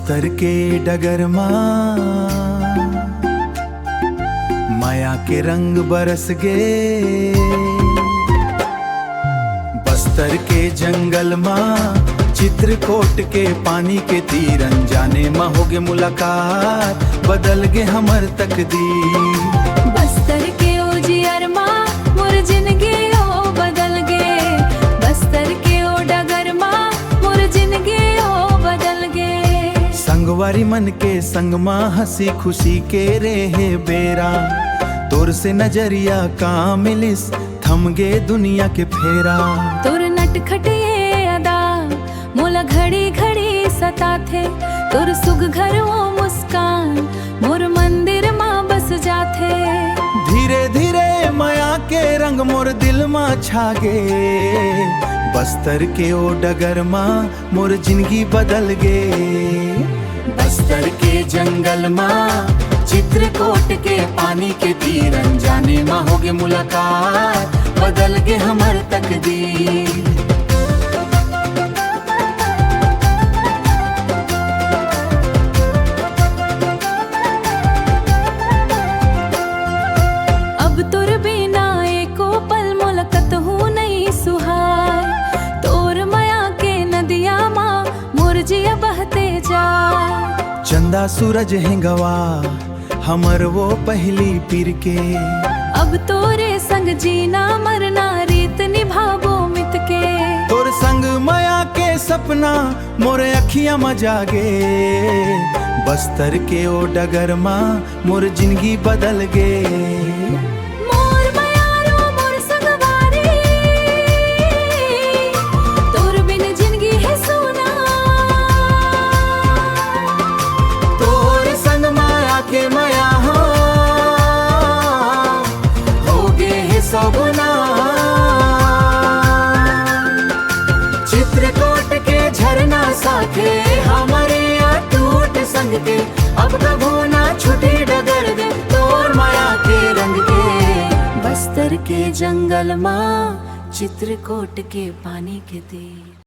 बस्तर के डगर माँ माया के रंग बरस गे। बस्तर के जंगल माँ चित्रकूट के पानी के तीर अनजाने माँ होगे मुलाकात, बदल गे हमर तकदीर। बस्तर के ओजियर माँ मोर जिंदगी ओ बदल गे। बस्तर के ओ डगर माँ मोर जिंदगी ओ बदल गे। संगवारी मन के संग माँ हंसी खुशी के रेहे बेरा, तोर से नजरिया का मिलिस थम गे दुनिया के फेरा। तोर नटखटिए अदा मोला घड़ी घड़ी सता थे, तोर सुग घर वो मुस्कान मोर मंदिर माँ बस जाथे। धीरे धीरे माया के रंग मोर दिल माँ छागे। बस्तर के ओ डगर माँ मोर जिंदगी बदल गे। बस्तर के जंगल माँ चित्रकूट के पानी के तीर अनजाने माँ होगे मुलाकात, बदल गे हमर तकदीर। अब तोर बिना एको पल मोला कतहु नहीं सुहाय, तोर माया के नदिया माँ मोर जिया बहते जाए। चंदा सूरज है गवा हमर वो पहली पीर के, अब तोरे संग जीना मरना रीत निभाबो मित के। तोर संग माया के सपना मोरे अखियां में जागे। बस्तर के ओ डगर माँ मोर जिंदगी बदल गे। मोर मायारो मोर संगवारी, तोर बिन जिंदगी है सुना। तोर संग माया के माया होगे है सगुना। चित्रकूट के झरना साथे हमारे टूट संग के, अब कभू ना छूटे डगर दे तोर माया के रंग के। बस्तर के जंगल माँ चित्रकूट के पानी के तीर।